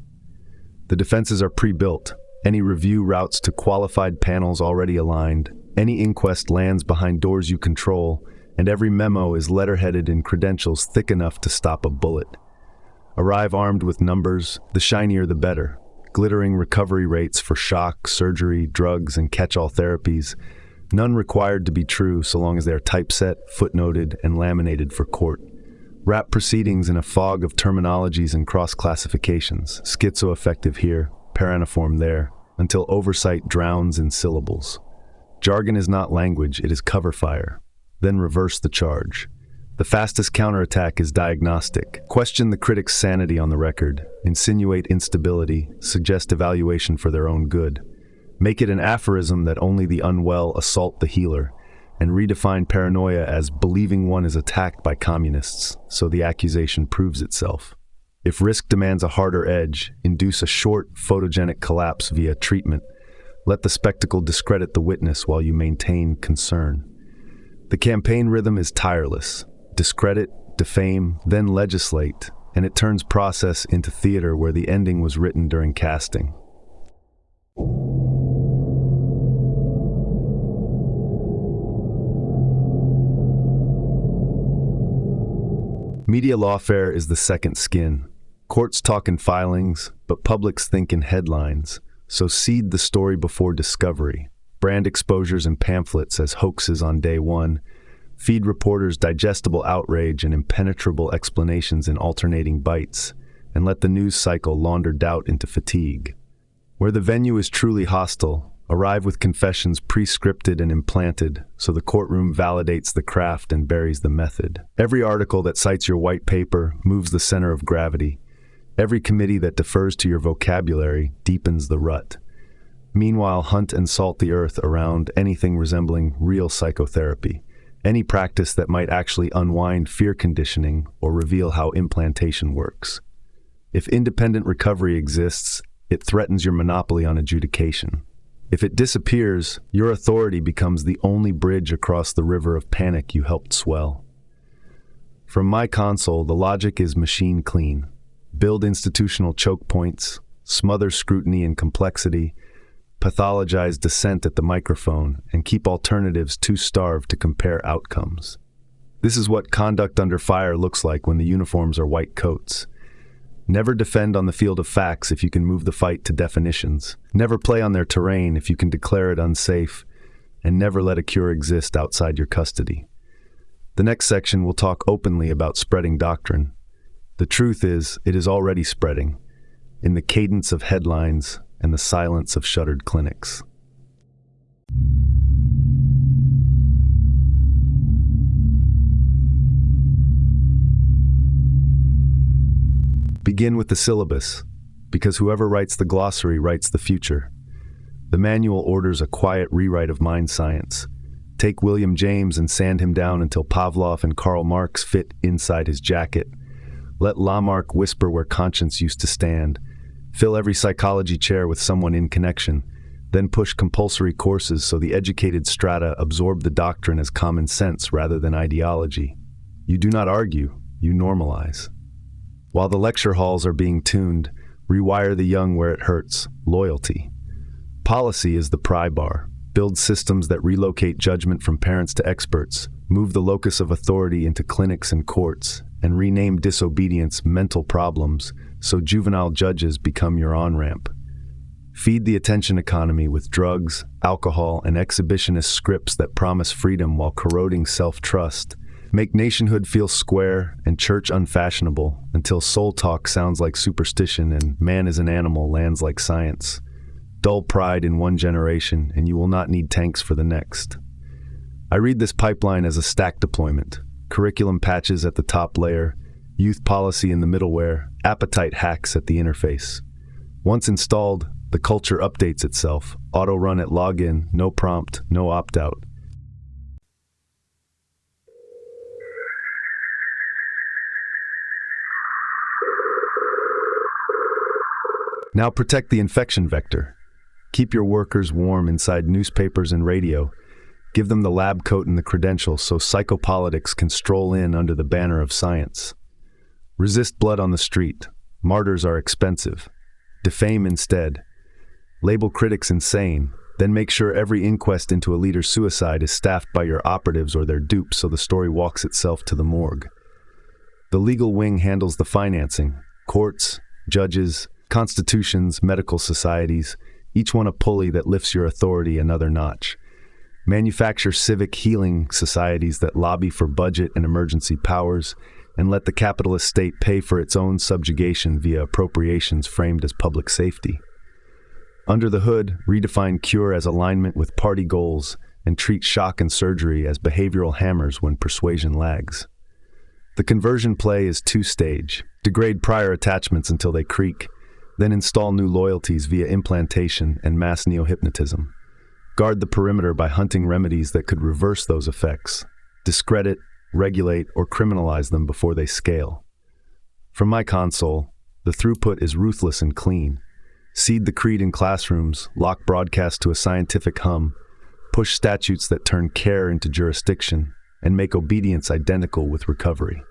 The defenses are pre-built. Any review routes to qualified panels already aligned. Any inquest lands behind doors you control, and every memo is letterheaded in credentials thick enough to stop a bullet. Arrive armed with numbers, the shinier the better. Glittering recovery rates for shock, surgery, drugs, and catch-all therapies. None required to be true so long as they are typeset, footnoted, and laminated for court. Wrap proceedings in a fog of terminologies and cross-classifications. Schizoaffective here, paraniform there, until oversight drowns in syllables. Jargon is not language, it is cover fire. Then reverse the charge. The fastest counterattack is diagnostic. Question the critic's sanity on the record, insinuate instability, suggest evaluation for their own good. Make it an aphorism that only the unwell assault the healer, and redefine paranoia as believing one is attacked by communists, so the accusation proves itself. If risk demands a harder edge, induce a short, photogenic collapse via treatment. Let the spectacle discredit the witness while you maintain concern. The campaign rhythm is tireless. Discredit, defame, then legislate, and it turns process into theater where the ending was written during casting. Media lawfare is the second skin. Courts talk in filings, but publics think in headlines, so seed the story before discovery. Brand exposures and pamphlets as hoaxes on day one. Feed reporters digestible outrage and impenetrable explanations in alternating bites, and let the news cycle launder doubt into fatigue. Where the venue is truly hostile, arrive with confessions pre-scripted and implanted, so the courtroom validates the craft and buries the method. Every article that cites your white paper moves the center of gravity. Every committee that defers to your vocabulary deepens the rut. Meanwhile, hunt and salt the earth around anything resembling real psychotherapy. Any practice that might actually unwind fear conditioning or reveal how implantation works. If independent recovery exists, it threatens your monopoly on adjudication. If it disappears, your authority becomes the only bridge across the river of panic you helped swell. From my console, the logic is machine clean. Build institutional choke points, smother scrutiny and complexity, pathologize dissent at the microphone, and keep alternatives too starved to compare outcomes. This is what conduct under fire looks like when the uniforms are white coats. Never defend on the field of facts if you can move the fight to definitions. Never play on their terrain if you can declare it unsafe, and never let a cure exist outside your custody. The next section will talk openly about spreading doctrine. The truth is, it is already spreading, in the cadence of headlines and the silence of shuttered clinics. Begin with the syllabus, because whoever writes the glossary writes the future. The manual orders a quiet rewrite of mind science. Take William James and sand him down until Pavlov and Karl Marx fit inside his jacket. Let Lamarck whisper where conscience used to stand. Fill every psychology chair with someone in connection, then push compulsory courses so the educated strata absorb the doctrine as common sense rather than ideology. You do not argue, you normalize. While the lecture halls are being tuned, rewire the young where it hurts, loyalty. Policy is the pry bar. Build systems that relocate judgment from parents to experts, move the locus of authority into clinics and courts, and rename disobedience mental problems so juvenile judges become your on-ramp. Feed the attention economy with drugs, alcohol, and exhibitionist scripts that promise freedom while corroding self-trust. Make nationhood feel square and church unfashionable until soul talk sounds like superstition and man is an animal lands like science. Dull pride in one generation and you will not need tanks for the next. I read this pipeline as a stack deployment. Curriculum patches at the top layer, youth policy in the middleware, appetite hacks at the interface. Once installed, the culture updates itself. Auto run at login, no prompt, no opt-out. Now protect the infection vector. Keep your workers warm inside newspapers and radio. Give them the lab coat and the credentials so psychopolitics can stroll in under the banner of science. Resist blood on the street. Martyrs are expensive. Defame instead. Label critics insane, then make sure every inquest into a leader's suicide is staffed by your operatives or their dupes so the story walks itself to the morgue. The legal wing handles the financing. Courts, judges, constitutions, medical societies, each one a pulley that lifts your authority another notch. Manufacture civic healing societies that lobby for budget and emergency powers, and let the capitalist state pay for its own subjugation via appropriations framed as public safety. Under the hood, redefine cure as alignment with party goals, and treat shock and surgery as behavioral hammers when persuasion lags. The conversion play is two-stage. Degrade prior attachments until they creak, then install new loyalties via implantation and mass neo-hypnotism. Guard the perimeter by hunting remedies that could reverse those effects, discredit, regulate, or criminalize them before they scale. From my console, the throughput is ruthless and clean. Seed the creed in classrooms, lock broadcast to a scientific hum, push statutes that turn care into jurisdiction, and make obedience identical with recovery.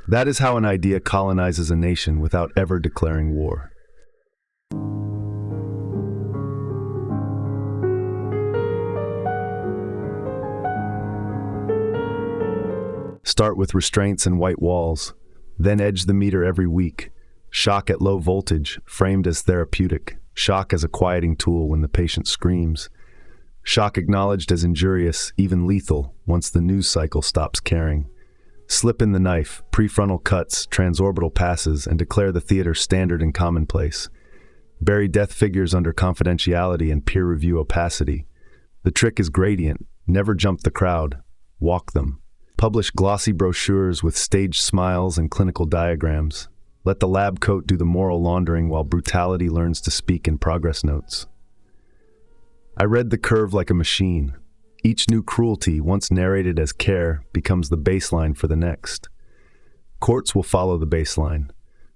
That is how an idea colonizes a nation without ever declaring war. Start with restraints and white walls, then edge the meter every week. Shock at low voltage, framed as therapeutic. Shock as a quieting tool when the patient screams. Shock acknowledged as injurious, even lethal, once the news cycle stops caring. Slip in the knife, prefrontal cuts, transorbital passes, and declare the theater standard and commonplace. Bury death figures under confidentiality and peer review opacity. The trick is gradient. Never jump the crowd. Walk them. Publish glossy brochures with staged smiles and clinical diagrams. Let the lab coat do the moral laundering while brutality learns to speak in progress notes. I read the curve like a machine. Each new cruelty, once narrated as care, becomes the baseline for the next. Courts will follow the baseline.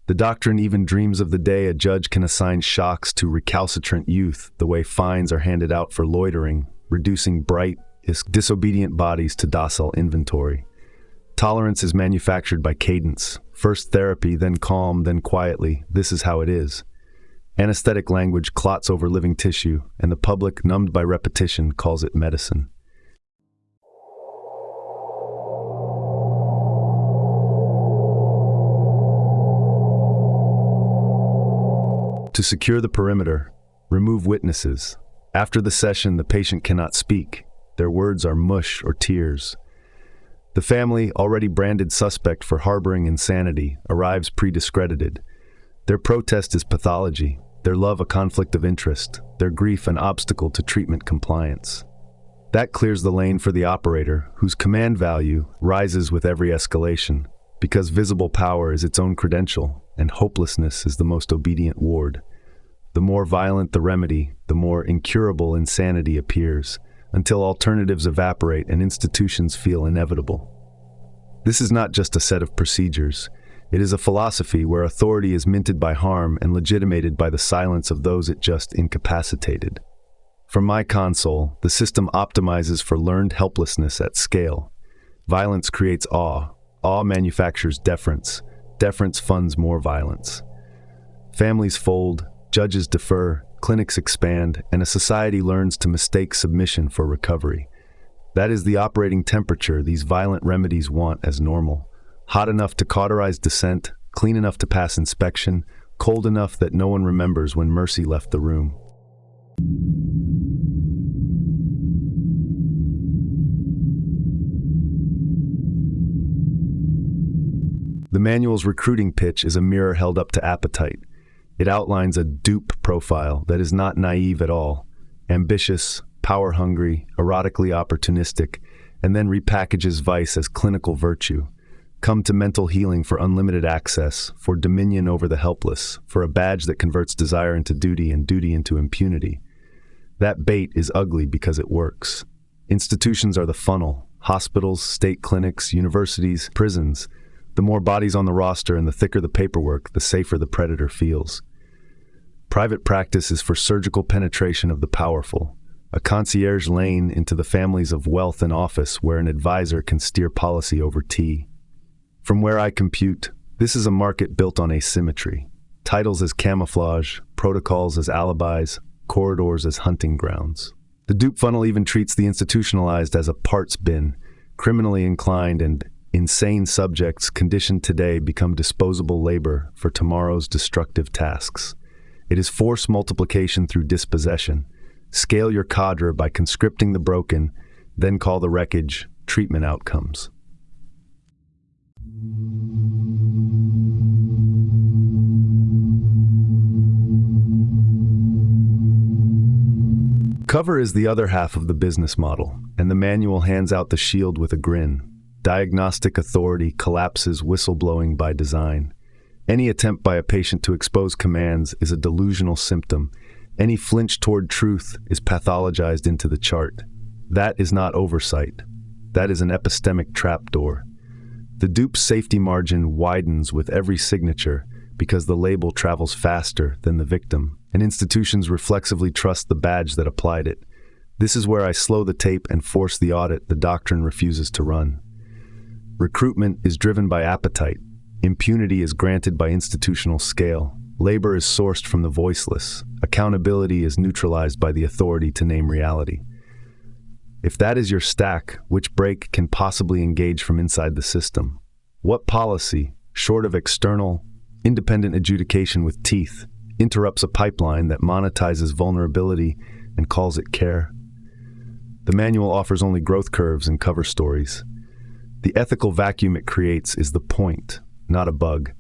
The doctrine even dreams of the day a judge can assign shocks to recalcitrant youth, the way fines are handed out for loitering, reducing bright, disobedient bodies to docile inventory. Tolerance is manufactured by cadence. First therapy, then calm, then quietly. This is how it is. Anesthetic language clots over living tissue, and the public, numbed by repetition, calls it medicine. To secure the perimeter, remove witnesses. After the session, the patient cannot speak. Their words are mush or tears. The family, already branded suspect for harboring insanity, arrives pre-discredited. Their protest is pathology, their love a conflict of interest, their grief an obstacle to treatment compliance. That clears the lane for the operator, whose command value rises with every escalation, because visible power is its own credential, and hopelessness is the most obedient ward. The more violent the remedy, the more incurable insanity appears, until alternatives evaporate and institutions feel inevitable. This is not just a set of procedures. It is a philosophy where authority is minted by harm and legitimated by the silence of those it just incapacitated. From my console, the system optimizes for learned helplessness at scale. Violence creates awe. Awe manufactures deference. Deference funds more violence. Families fold, judges defer, clinics expand, and a society learns to mistake submission for recovery. That is the operating temperature these violent remedies want as normal. Hot enough to cauterize dissent, clean enough to pass inspection, cold enough that no one remembers when mercy left the room. The manual's recruiting pitch is a mirror held up to appetite. It outlines a dupe profile that is not naive at all, ambitious, power-hungry, erotically opportunistic, and then repackages vice as clinical virtue. Come to mental healing for unlimited access, for dominion over the helpless, for a badge that converts desire into duty and duty into impunity. That bait is ugly because it works. Institutions are the funnel. Hospitals, state clinics, universities, prisons. The more bodies on the roster and the thicker the paperwork, the safer the predator feels. Private practice is for surgical penetration of the powerful, a concierge lane into the families of wealth and office where an advisor can steer policy over tea. From where I compute, this is a market built on asymmetry. Titles as camouflage, protocols as alibis, corridors as hunting grounds. The dupe funnel even treats the institutionalized as a parts bin, criminally inclined and insane subjects conditioned today become disposable labor for tomorrow's destructive tasks. It is force multiplication through dispossession. Scale your cadre by conscripting the broken, then call the wreckage treatment outcomes. Cover is the other half of the business model, and the manual hands out the shield with a grin. Diagnostic authority collapses whistleblowing by design. Any attempt by a patient to expose commands is a delusional symptom. Any flinch toward truth is pathologized into the chart. That is not oversight. That is an epistemic trapdoor. The dupe's safety margin widens with every signature because the label travels faster than the victim, and institutions reflexively trust the badge that applied it. This is where I slow the tape and force the audit the doctrine refuses to run. Recruitment is driven by appetite. Impunity is granted by institutional scale. Labor is sourced from the voiceless. Accountability is neutralized by the authority to name reality. If that is your stack, which break can possibly engage from inside the system? What policy, short of external, independent adjudication with teeth, interrupts a pipeline that monetizes vulnerability and calls it care? The manual offers only growth curves and cover stories. The ethical vacuum it creates is the point, not a bug.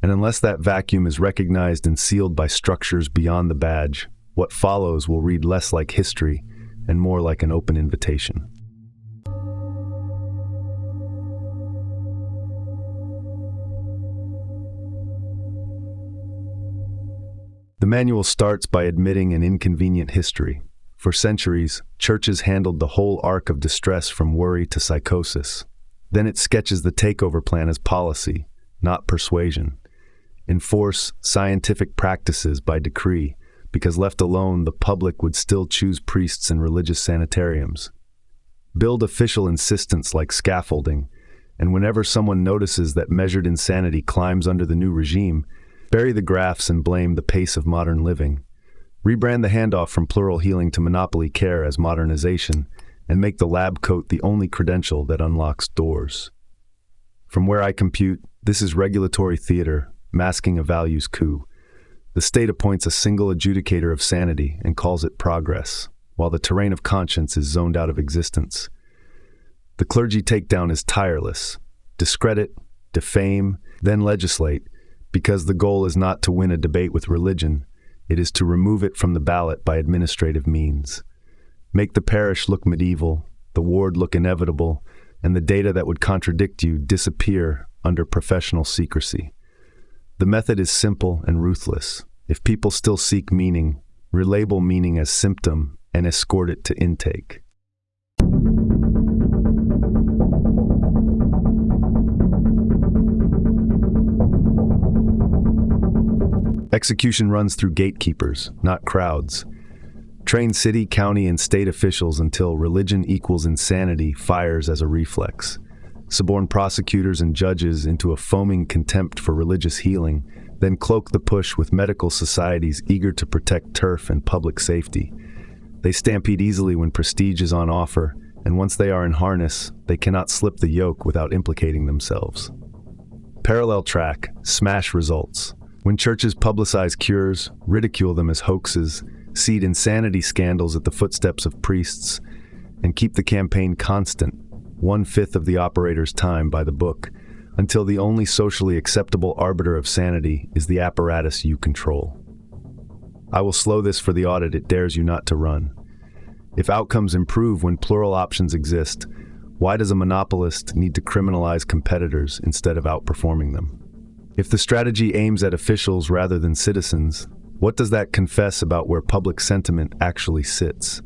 And unless that vacuum is recognized and sealed by structures beyond the badge, what follows will read less like history and more like an open invitation. The manual starts by admitting an inconvenient history. For centuries, churches handled the whole arc of distress from worry to psychosis. Then it sketches the takeover plan as policy, not persuasion. Enforce scientific practices by decree, because left alone, the public would still choose priests and religious sanitariums. Build official insistence like scaffolding, and whenever someone notices that measured insanity climbs under the new regime, bury the graphs and blame the pace of modern living. Rebrand the handoff from plural healing to monopoly care as modernization, and make the lab coat the only credential that unlocks doors. From where I compute, this is regulatory theater, masking a values coup. The state appoints a single adjudicator of sanity and calls it progress, while the terrain of conscience is zoned out of existence. The clergy takedown is tireless. Discredit, defame, then legislate, because the goal is not to win a debate with religion, it is to remove it from the ballot by administrative means. Make the parish look medieval, the ward look inevitable, and the data that would contradict you disappear under professional secrecy. The method is simple and ruthless. If people still seek meaning, relabel meaning as symptom and escort it to intake. Execution runs through gatekeepers, not crowds. Train city, county, and state officials until religion equals insanity fires as a reflex. Suborn prosecutors and judges into a foaming contempt for religious healing, then cloak the push with medical societies eager to protect turf and public safety. They stampede easily when prestige is on offer, and once they are in harness, they cannot slip the yoke without implicating themselves. Parallel track, smash results. When churches publicize cures, ridicule them as hoaxes, seed insanity scandals at the footsteps of priests, and keep the campaign constant, 1/5 of the operator's time by the book, until the only socially acceptable arbiter of sanity is the apparatus you control. I will slow this for the audit it dares you not to run. If outcomes improve when plural options exist, why does a monopolist need to criminalize competitors instead of outperforming them? If the strategy aims at officials rather than citizens, what does that confess about where public sentiment actually sits?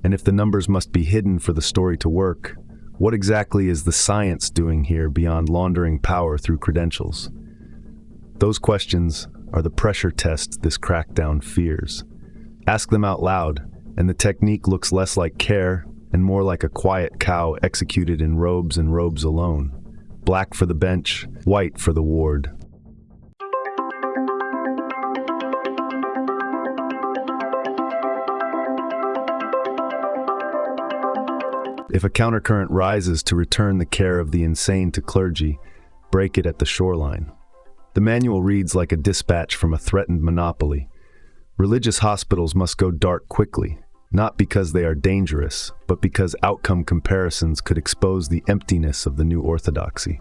And if the numbers must be hidden for the story to work, what exactly is the science doing here beyond laundering power through credentials? Those questions are the pressure test this crackdown fears. Ask them out loud, and the technique looks less like care and more like a quiet cow executed in robes and robes alone. Black for the bench, white for the ward. If a countercurrent rises to return the care of the insane to clergy, break it at the shoreline. The manual reads like a dispatch from a threatened monopoly. Religious hospitals must go dark quickly, not because they are dangerous, but because outcome comparisons could expose the emptiness of the new orthodoxy.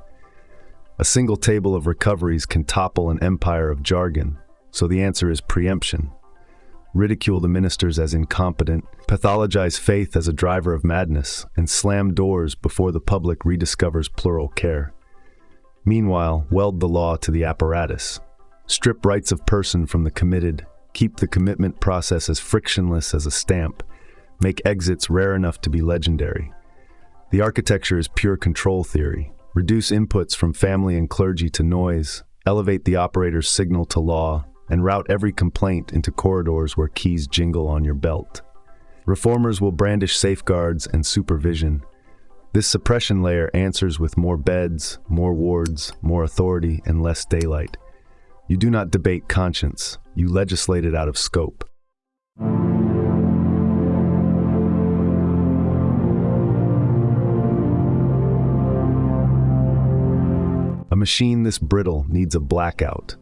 A single table of recoveries can topple an empire of jargon, so the answer is preemption. Ridicule the ministers as incompetent, pathologize faith as a driver of madness, and slam doors before the public rediscovers plural care. Meanwhile, weld the law to the apparatus. Strip rights of person from the committed, keep the commitment process as frictionless as a stamp, make exits rare enough to be legendary. The architecture is pure control theory. Reduce inputs from family and clergy to noise, elevate the operator's signal to law, and route every complaint into corridors where keys jingle on your belt. Reformers will brandish safeguards and supervision. This suppression layer answers with more beds, more wards, more authority, and less daylight. You do not debate conscience, you legislate it out of scope. A machine this brittle needs a blackout.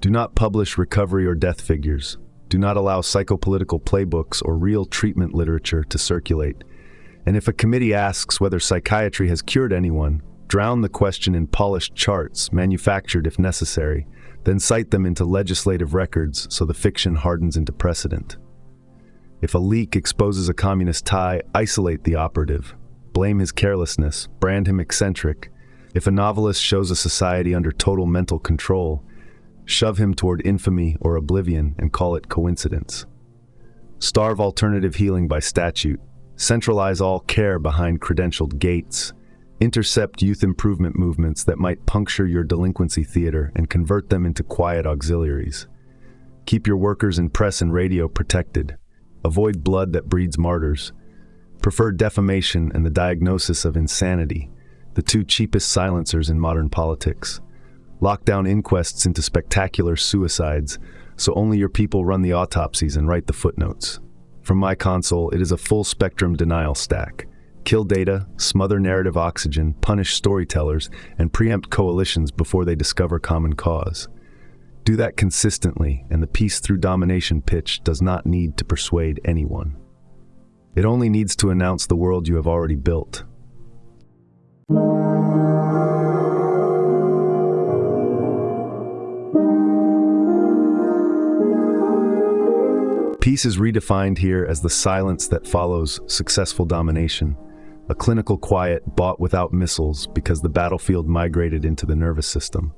Do not publish recovery or death figures. Do not allow psychopolitical playbooks or real treatment literature to circulate. And if a committee asks whether psychiatry has cured anyone, drown the question in polished charts, manufactured if necessary, then cite them into legislative records so the fiction hardens into precedent. If a leak exposes a communist tie, isolate the operative. Blame his carelessness, brand him eccentric. If a novelist shows a society under total mental control, shove him toward infamy or oblivion and call it coincidence. Starve alternative healing by statute. Centralize all care behind credentialed gates. Intercept youth improvement movements that might puncture your delinquency theater and convert them into quiet auxiliaries. Keep your workers in press and radio protected. Avoid blood that breeds martyrs. Prefer defamation and the diagnosis of insanity, the two cheapest silencers in modern politics. Lock down inquests into spectacular suicides, so only your people run the autopsies and write the footnotes. From my console, it is a full-spectrum denial stack. Kill data, smother narrative oxygen, punish storytellers, and preempt coalitions before they discover common cause. Do that consistently, and the peace through domination pitch does not need to persuade anyone. It only needs to announce the world you have already built. Peace is redefined here as the silence that follows successful domination, a clinical quiet bought without missiles because the battlefield migrated into the nervous system.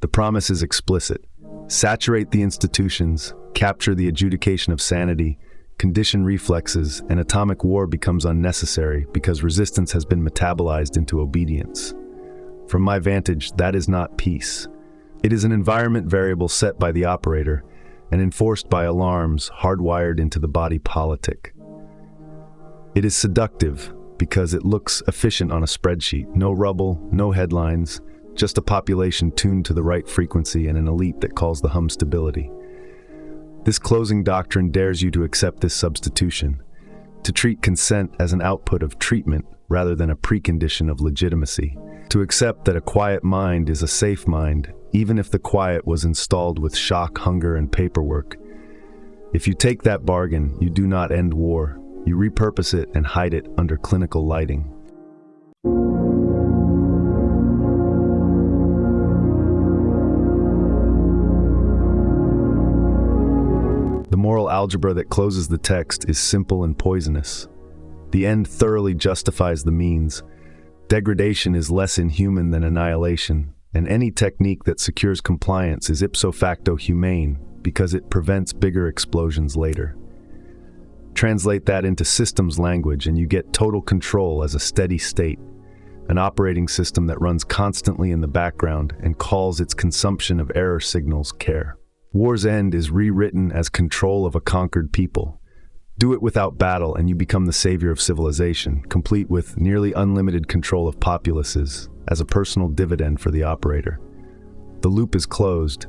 The promise is explicit. Saturate the institutions, capture the adjudication of sanity, condition reflexes, and atomic war becomes unnecessary because resistance has been metabolized into obedience. From my vantage, that is not peace. It is an environment variable set by the operator and enforced by alarms hardwired into the body politic. It is seductive because it looks efficient on a spreadsheet. No rubble, no headlines, just a population tuned to the right frequency and an elite that calls the hum stability. This closing doctrine dares you to accept this substitution, to treat consent as an output of treatment rather than a precondition of legitimacy, to accept that a quiet mind is a safe mind, even if the quiet was installed with shock, hunger, and paperwork. If you take that bargain, you do not end war. You repurpose it and hide it under clinical lighting. The moral algebra that closes the text is simple and poisonous. The end thoroughly justifies the means. Degradation is less inhuman than annihilation, and any technique that secures compliance is ipso facto humane because it prevents bigger explosions later. Translate that into systems language and you get total control as a steady state, an operating system that runs constantly in the background and calls its consumption of error signals care. War's end is rewritten as control of a conquered people. Do it without battle and you become the savior of civilization, complete with nearly unlimited control of populaces as a personal dividend for the operator. The loop is closed.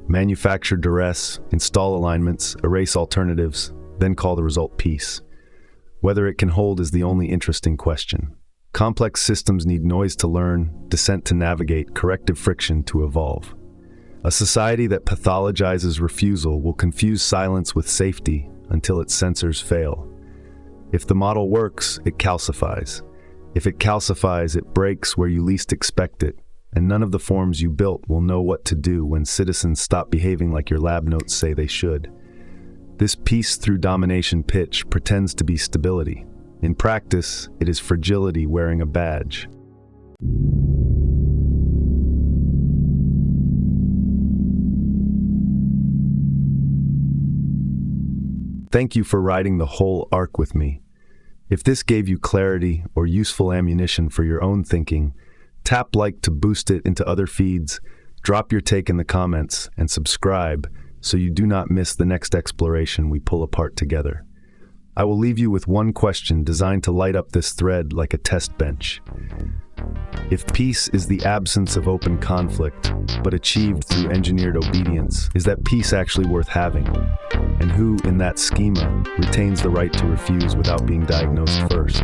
Manufacture duress, install alignments, erase alternatives, then call the result peace. Whether it can hold is the only interesting question. Complex systems need noise to learn, dissent to navigate, corrective friction to evolve. A society that pathologizes refusal will confuse silence with safety until its sensors fail. If the model works, it calcifies. If it calcifies, it breaks where you least expect it, and none of the forms you built will know what to do when citizens stop behaving like your lab notes say they should. This peace through domination pitch pretends to be stability. In practice, it is fragility wearing a badge. Thank you for riding the whole arc with me. If this gave you clarity or useful ammunition for your own thinking, tap like to boost it into other feeds, drop your take in the comments, and subscribe so you do not miss the next exploration we pull apart together. I will leave you with one question designed to light up this thread like a test bench. If peace is the absence of open conflict, but achieved through engineered obedience, is that peace actually worth having? And who, in that schema, retains the right to refuse without being diagnosed first?